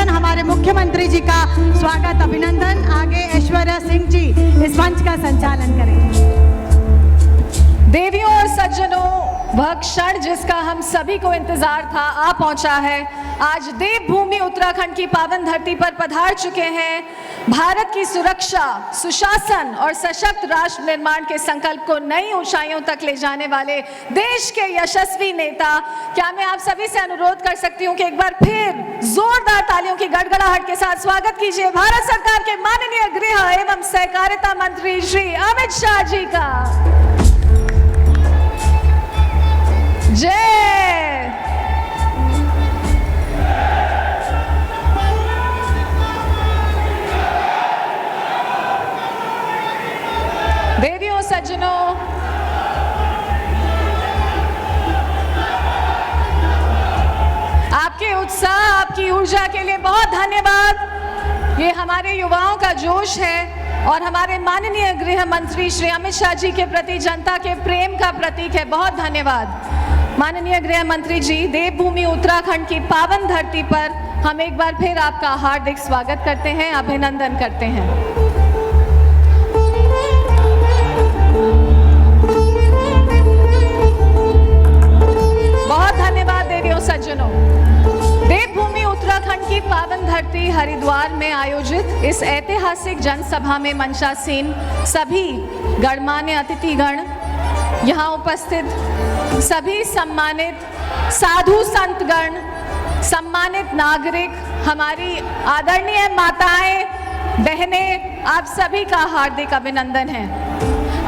अभिनंदन, हमारे मुख्यमंत्री जी का स्वागत अभिनंदन। आगे ऐश्वर्या सिंह जी इस मंच का संचालन करेंगे। देवियों और सज्जनों, वह क्षण जिसका हम सभी को इंतजार था आ पहुंचा है। आज देवभूमि उत्तराखंड की पावन धरती पर पधार चुके हैं। भारत की सुरक्षा, सुशासन और सशक्त राष्ट्र निर्माण के संकल्प को नई ऊंचाइयों तक ले जाने वाले देश के यशस्वी नेता। क्या मैं आप सभी से अनुरोध कर सकती हूं कि एक बार फिर जोरदार तालियों की गड़गड़ाहट के साथ स्वागत कीजिए भारत सरकार के माननीय गृह एवं सहकारिता मंत्री श्री अमित शाह जी का। जय। देवियों सज्जनों, आपके उत्साह, आपकी ऊर्जा के लिए बहुत धन्यवाद। ये हमारे युवाओं का जोश है और हमारे माननीय गृह मंत्री श्री अमित शाह जी के प्रति जनता के प्रेम का प्रतीक है। बहुत धन्यवाद माननीय गृह मंत्री जी। देवभूमि उत्तराखंड की पावन धरती पर हम एक बार फिर आपका हार्दिक स्वागत करते हैं, अभिनंदन करते हैं। बहुत धन्यवाद देवियों सज्जनों। देवभूमि उत्तराखंड की पावन धरती हरिद्वार में आयोजित इस ऐतिहासिक जनसभा में मंचासीन सभी गणमान्य अतिथिगण, यहाँ उपस्थित सभी सम्मानित साधु संतगण, सम्मानित नागरिक, हमारी आदरणीय माताएं, बहनें, आप सभी का हार्दिक अभिनंदन है।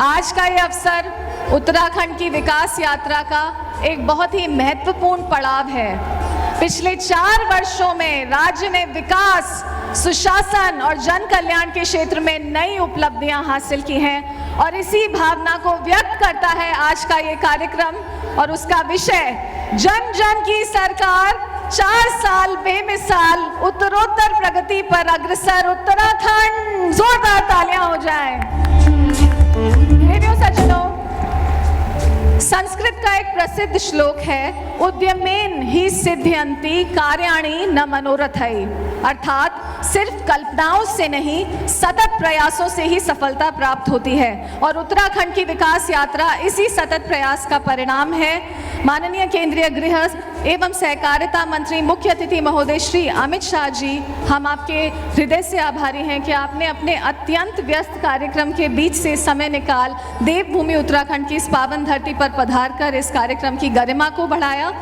आज का ये अवसर उत्तराखंड की विकास यात्रा का एक बहुत ही महत्वपूर्ण पड़ाव है। पिछले 4 वर्षों में राज्य ने विकास, सुशासन और जन कल्याण के क्षेत्र में नई उपलब्धियां हासिल की हैं और इसी भावना को व्यक्त करता है आज का ये कार्यक्रम और उसका विषय जन जन की सरकार, 4 साल बेमिसाल उत्तरोत्तर प्रगति पर अग्रसर उत्तराखंड। जोरदार तालियां हो जाएं। देवियों सज्जनों, संस्कृत का एक प्रसिद्ध श्लोक है, उद्यमेन ही सिद्ध्यन्ति कार्याणि न मनोरथै, अर्थात सिर्फ कल्पनाओं से नहीं सतत प्रयासों से ही सफलता प्राप्त होती है और उत्तराखंड की विकास यात्रा इसी सतत प्रयास का परिणाम है। माननीय केंद्रीय गृह एवं सहकारिता मंत्री मुख्य अतिथि महोदय श्री अमित शाह जी, हम आपके हृदय से आभारी हैं कि आपने अपने अत्यंत व्यस्त कार्यक्रम के बीच से समय निकाल देवभूमि उत्तराखंड की इस पावन धरती पर पधार कर इस कार्यक्रम की गरिमा को बढ़ाया।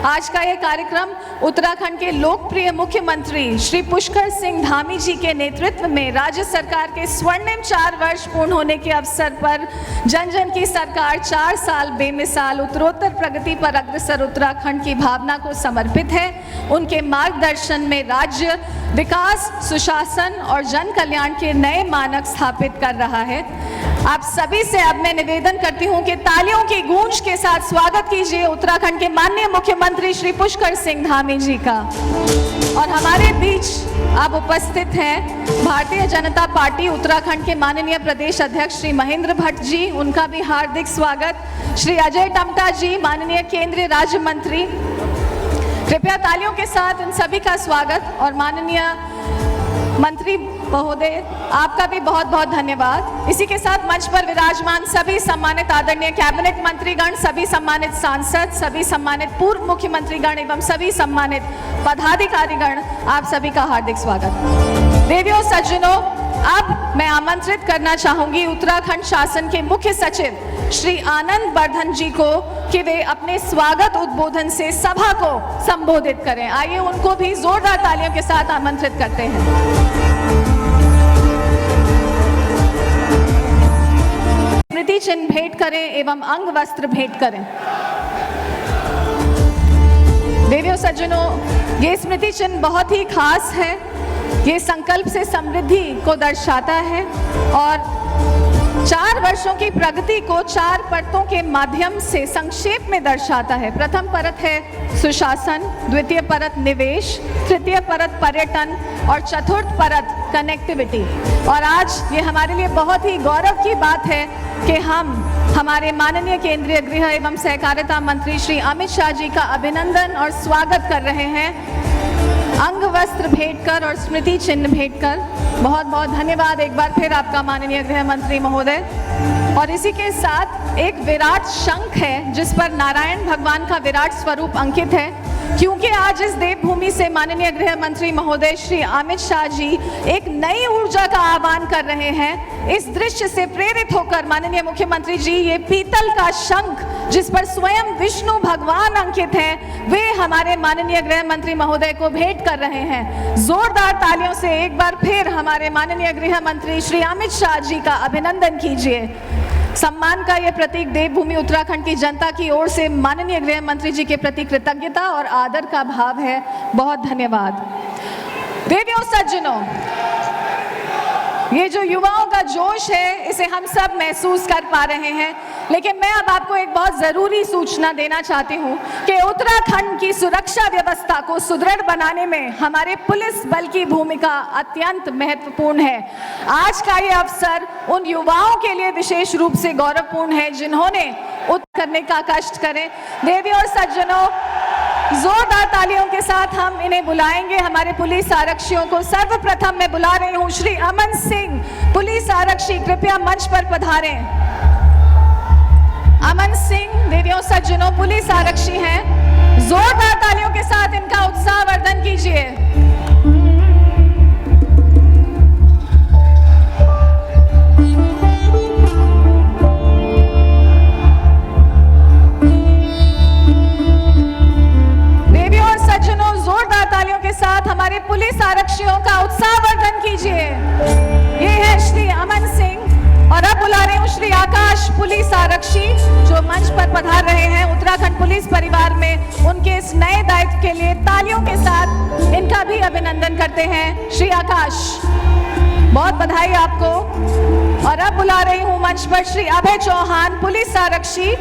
आज का यह कार्यक्रम उत्तराखंड के लोकप्रिय मुख्यमंत्री श्री पुष्कर सिंह धामी जी के नेतृत्व में राज्य सरकार के स्वर्णिम 4 वर्ष पूर्ण होने के अवसर पर जन जन की सरकार, 4 साल बेमिसाल उत्तरोत्तर प्रगति पर अग्रसर उत्तराखंड की भावना को समर्पित है। उनके मार्गदर्शन में राज्य विकास, सुशासन और जन कल्याण के नए मानक स्थापित कर रहा है। आप सभी से अब मैं निवेदन करती हूं कि तालियों की गूंज के साथ स्वागत कीजिए उत्तराखंड के माननीय मुख्यमंत्री श्री पुष्कर सिंह धामी जी का। और हमारे बीच अब उपस्थित हैं भारतीय जनता पार्टी उत्तराखंड के माननीय प्रदेश अध्यक्ष श्री महेंद्र भट्ट जी, उनका भी हार्दिक स्वागत। श्री अजय टम्टा जी, माननीय केंद्रीय राज्य मंत्री, कृपया तालियों के साथ इन सभी का स्वागत। और माननीय मंत्री महोदय, आपका भी बहुत बहुत धन्यवाद। इसी के साथ मंच पर विराजमान सभी सम्मानित आदरणीय कैबिनेट मंत्रीगण, सभी सम्मानित सांसद, सभी सम्मानित पूर्व मुख्यमंत्रीगण एवं सभी सम्मानित पदाधिकारीगण, आप सभी का हार्दिक स्वागत। देवियों सज्जनों, अब मैं आमंत्रित करना चाहूंगी उत्तराखंड शासन के मुख्य सचिव श्री आनंद वर्धन जी को कि वे अपने स्वागत उद्बोधन से सभा को संबोधित करें। आइए उनको भी जोरदार तालियों के साथ आमंत्रित करते हैं। स्मृति चिन्ह भेंट करें एवं अंग वस्त्र भेंट करें। देवियों सज्जनों, ये स्मृति चिन्ह बहुत ही खास है। ये संकल्प से समृद्धि को दर्शाता है और 4 वर्षों की प्रगति को 4 परतों के माध्यम से संक्षेप में दर्शाता है। प्रथम परत है सुशासन, द्वितीय परत निवेश, तृतीय परत पर्यटन और चतुर्थ परत कनेक्टिविटी। और आज ये हमारे लिए बहुत ही गौरव की बात है कि हम हमारे माननीय केंद्रीय गृह एवं सहकारिता मंत्री श्री अमित शाह जी का अभिनंदन और स्वागत कर रहे हैं। अंग वस्त्र भेंट कर और स्मृति चिन्ह भेंट कर। बहुत बहुत धन्यवाद एक बार फिर आपका माननीय गृह मंत्री महोदय। और इसी के साथ एक विराट शंख है जिस पर नारायण भगवान का विराट स्वरूप अंकित है, क्योंकि आज इस देवभूमि से माननीय गृह मंत्री महोदय श्री अमित शाह जी एक नई ऊर्जा का आह्वान कर रहे हैं। इस दृश्य से प्रेरित होकर माननीय मुख्यमंत्री जी ये पीतल का शंख जिस पर स्वयं विष्णु भगवान अंकित है, वे हमारे माननीय गृह मंत्री महोदय को भेंट कर रहे हैं। जोरदार तालियों से एक बार फिर हमारे माननीय गृह मंत्री श्री अमित शाह जी का अभिनंदन कीजिए। सम्मान का यह प्रतीक देवभूमि उत्तराखंड की जनता की ओर से माननीय गृह मंत्री जी के प्रति कृतज्ञता और आदर का भाव है। बहुत धन्यवाद। देवियों सज्जनों, ये जो युवाओं का जोश है इसे हम सब महसूस कर पा रहे हैं, लेकिन मैं अब आपको एक बहुत जरूरी सूचना देना चाहती हूँ कि उत्तराखंड की सुरक्षा व्यवस्था को सुदृढ़ बनाने में हमारे पुलिस बल की भूमिका अत्यंत महत्वपूर्ण है। आज का ये अवसर उन युवाओं के लिए विशेष रूप से गौरवपूर्ण है जिन्होंने करने का कष्ट करें। देवियों और सज्जनों, जोरदार तालियों के साथ हम इन्हें बुलाएंगे, हमारे पुलिस आरक्षियों को। सर्वप्रथम मैं बुला रही हूँ श्री अमन सिंह, पुलिस आरक्षी, कृपया मंच पर पधारें। अमन सिंह, देवियों सज्जनों, पुलिस आरक्षी हैं। जोरदार तालियों के साथ इनका उत्साह वर्धन कीजिए। साथ हमारे पुलिस आरक्षियों का उत्साह वर्धन कीजिए। ये है श्री अमन सिंह। और अब बुला रहे हूँ श्री आकाश, पुलिस आरक्षी, जो मंच पर पधार रहे हैं उत्तराखंड पुलिस परिवार में उनके इस नए दायित्व के लिए। तालियों के साथ इनका भी अभिनंदन करते हैं श्री आकाश, बहुत बधाई आपको। और अब बुला रही हूँ मंच पर श्री अभय चौहान, पुलिस आरक्षी।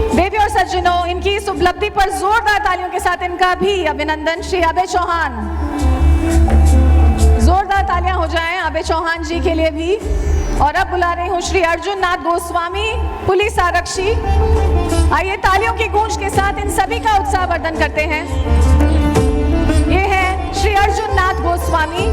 देवियों और सज्जनों, इनकी इस उपलब्धि पर जोरदार तालियों के साथ इनका भी अभिनंदन। श्री अभय चौहान, जोरदार तालियां हो जाएं अभय चौहान जी के लिए भी। और अब बुला रही हूँ श्री अर्जुन नाथ गोस्वामी, पुलिस आरक्षी। आइए तालियों की गूंज के साथ इन सभी का उत्साह वर्धन करते हैं। ये है श्री अर्जुन नाथ गोस्वामी।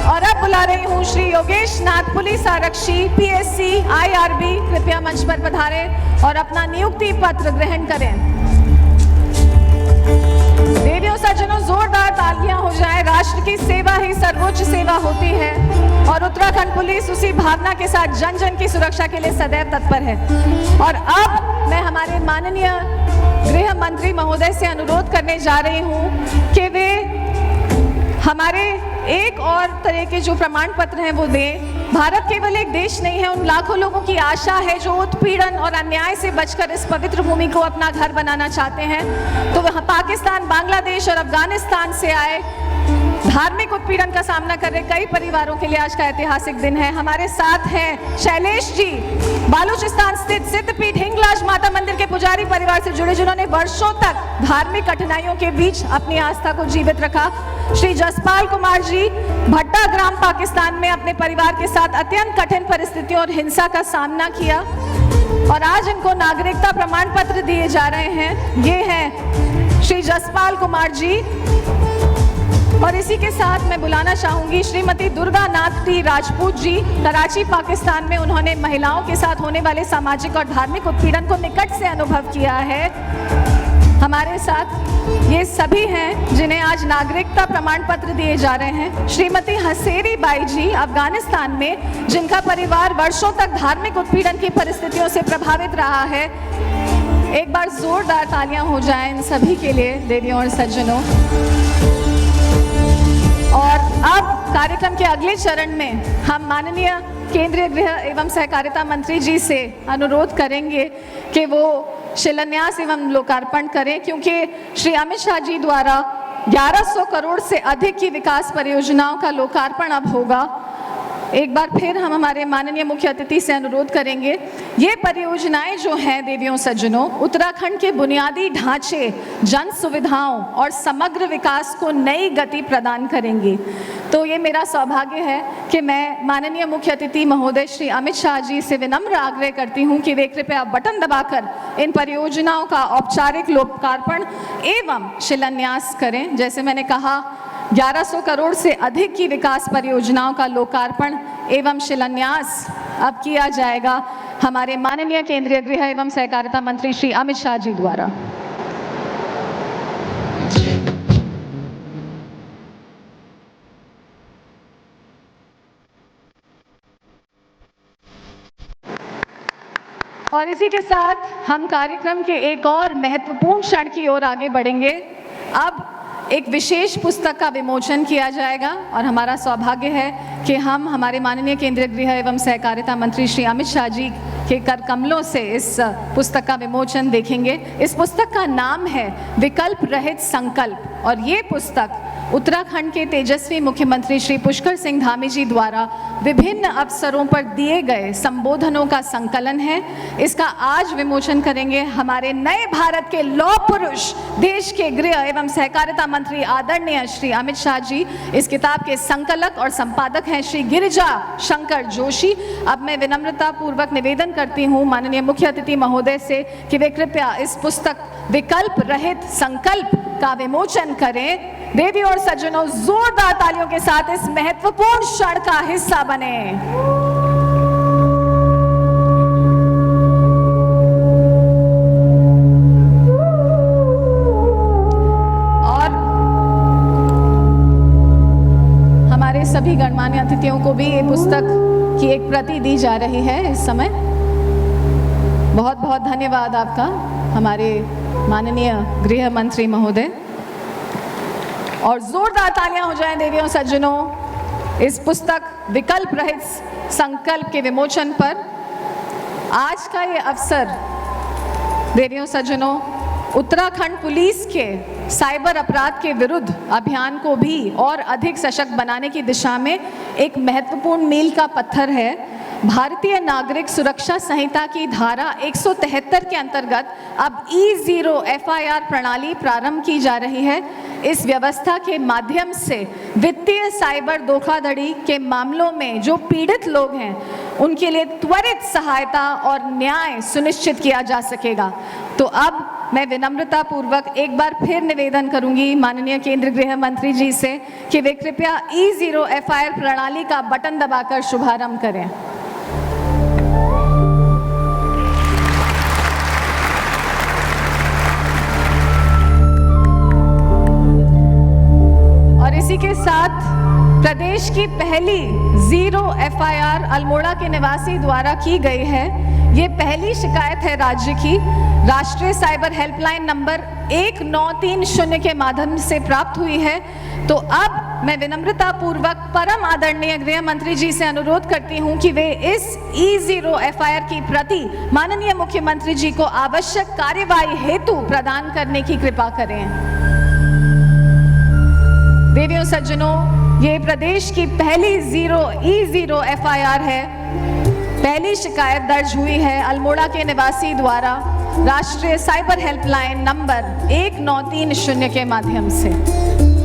और अब बुला रही हूँ श्री योगेश नाथ, पुलिस आरक्षी, पीएससी, आईआरबी, कृपया मंच पर पधारें और अपना नियुक्ति पत्र ग्रहण करें। देवियों सज्जनों, जोरदार तालियां हो जाएं। राष्ट्र की सेवा ही सर्वोच्च सेवा होती है और उत्तराखंड पुलिस उसी भावना के साथ जन जन की सुरक्षा के लिए सदैव तत्पर है। और अब मैं हमारे माननीय गृह मंत्री महोदय से अनुरोध करने जा रही हूँ कि वे हमारे एक और तरह के जो प्रमाण पत्र हैं वो दें। भारत केवल एक देश नहीं है, उन लाखों लोगों की आशा है जो उत्पीड़न और अन्याय से बचकर इस पवित्र भूमि को अपना घर बनाना चाहते हैं। तो वह पाकिस्तान, बांग्लादेश और अफगानिस्तान से आए धार्मिक उत्पीड़न का सामना कर रहे कई परिवारों के लिए आज का ऐतिहासिक दिन है। हमारे साथ हैं शैलेश जी, बालूचिस्तान स्थित सिद्धपीठ हिंगलाज माता मंदिर के पुजारी परिवार से जुड़े, जिन्होंने वर्षों तक धार्मिक कठिनाइयों के बीच अपनी आस्था को जीवित रखा। श्री जसपाल कुमार जी, भट्टा ग्राम, पाकिस्तान में अपने परिवार के साथ अत्यंत कठिन परिस्थितियों और हिंसा का सामना किया और आज इनको नागरिकता प्रमाण पत्र दिए जा रहे हैं। ये हैं श्री जसपाल कुमार जी। और इसी के साथ मैं बुलाना चाहूंगी श्रीमती दुर्गा नाथ टी राजपूत जी, कराची, पाकिस्तान में उन्होंने महिलाओं के साथ होने वाले सामाजिक और धार्मिक उत्पीड़न को निकट से अनुभव किया है। हमारे साथ ये सभी हैं जिन्हें आज नागरिकता प्रमाण पत्र दिए जा रहे हैं। श्रीमती हसेरी बाई जी, अफगानिस्तान में, जिनका परिवार वर्षों तक धार्मिक उत्पीड़न की परिस्थितियों से प्रभावित रहा है। एक बार जोरदार तालियां हो जाएं इन सभी के लिए, देवियों और सज्जनों। और अब कार्यक्रम के अगले चरण में हम माननीय केंद्रीय गृह एवं सहकारिता मंत्री जी से अनुरोध करेंगे कि वो शिलान्यास एवं लोकार्पण करें, क्योंकि श्री अमित शाह जी द्वारा 1100 करोड़ से अधिक की विकास परियोजनाओं का लोकार्पण अब होगा। एक बार फिर हम हमारे माननीय मुख्य अतिथि से अनुरोध करेंगे। ये परियोजनाएं जो हैं देवियों सज्जनों, उत्तराखंड के बुनियादी ढांचे, जन सुविधाओं और समग्र विकास को नई गति प्रदान करेंगी। तो ये मेरा सौभाग्य है कि मैं माननीय मुख्य अतिथि महोदय श्री अमित शाह जी से विनम्र आग्रह करती हूँ कि वे कृपया बटन दबाकर इन परियोजनाओं का औपचारिक लोकार्पण एवं शिलान्यास करें। जैसे मैंने कहा, 1100 करोड़ से अधिक की विकास परियोजनाओं का लोकार्पण एवं शिलान्यास अब किया जाएगा हमारे माननीय केंद्रीय गृह एवं सहकारिता मंत्री श्री अमित शाह जी द्वारा। और इसी के साथ हम कार्यक्रम के एक और महत्वपूर्ण क्षण की ओर आगे बढ़ेंगे। अब एक विशेष पुस्तक का विमोचन किया जाएगा और हमारा सौभाग्य है कि हम हमारे माननीय केंद्रीय गृह एवं सहकारिता मंत्री श्री अमित शाह जी के कर कमलों से इस पुस्तक का विमोचन देखेंगे। इस पुस्तक का नाम है विकल्प रहित संकल्प और ये पुस्तक उत्तराखंड के तेजस्वी मुख्यमंत्री श्री पुष्कर सिंह धामी जी द्वारा विभिन्न अवसरों पर दिए गए संबोधनों का संकलन है। इसका आज विमोचन करेंगे हमारे नए भारत के लौह पुरुष, देश के गृह एवं सहकारिता मंत्री आदरणीय श्री अमित शाह जी। इस किताब के संकलक और संपादक हैं श्री गिरिजा शंकर जोशी। अब मैं विनम्रता पूर्वक निवेदन करती हूँ माननीय मुख्य अतिथि महोदय से कि वे कृपया इस पुस्तक विकल्प रहित संकल्प का विमोचन करें। देवी और सज्जनों, जोरदार तालियों के साथ इस महत्वपूर्ण क्षण का हिस्सा बने। और हमारे सभी गणमान्य अतिथियों को भी ये पुस्तक की एक प्रति दी जा रही है इस समय। बहुत बहुत धन्यवाद आपका हमारे माननीय गृह मंत्री महोदय। और जोरदार तालियां हो जाएं देवियों सज्जनों इस पुस्तक विकल्प रहित संकल्प के विमोचन पर। आज का ये अवसर देवियों सज्जनों उत्तराखंड पुलिस के साइबर अपराध के विरुद्ध अभियान को भी और अधिक सशक्त बनाने की दिशा में एक महत्वपूर्ण मील का पत्थर है। भारतीय नागरिक सुरक्षा संहिता की धारा 173 के अंतर्गत अब E0 FIR प्रणाली प्रारंभ की जा रही है। इस व्यवस्था के माध्यम से वित्तीय साइबर धोखाधड़ी के मामलों में जो पीड़ित लोग हैं उनके लिए त्वरित सहायता और न्याय सुनिश्चित किया जा सकेगा। तो अब मैं विनम्रता पूर्वक एक बार फिर निवेदन करूंगी माननीय केंद्रीय गृह मंत्री जी से कि वे कृपया E0 FIR प्रणाली का बटन दबाकर शुभारंभ करें। और इसी के साथ प्रदेश की पहली जीरो FIR अल्मोड़ा के निवासी द्वारा की गई है। ये पहली शिकायत है राज्य की राष्ट्रीय साइबर हेल्पलाइन नंबर 1930 के माध्यम से प्राप्त हुई है। तो अब मैं विनम्रता पूर्वक परम आदरणीय गृह मंत्री जी से अनुरोध करती हूं कि वे इस E0 FIR की प्रति माननीय मुख्यमंत्री जी को आवश्यक कार्यवाही हेतु प्रदान करने की कृपा करें। देवियों सज्जनों, ये प्रदेश की पहली E0 FIR है। पहली शिकायत दर्ज हुई है अल्मोड़ा के निवासी द्वारा राष्ट्रीय साइबर हेल्पलाइन नंबर 1930 के माध्यम से।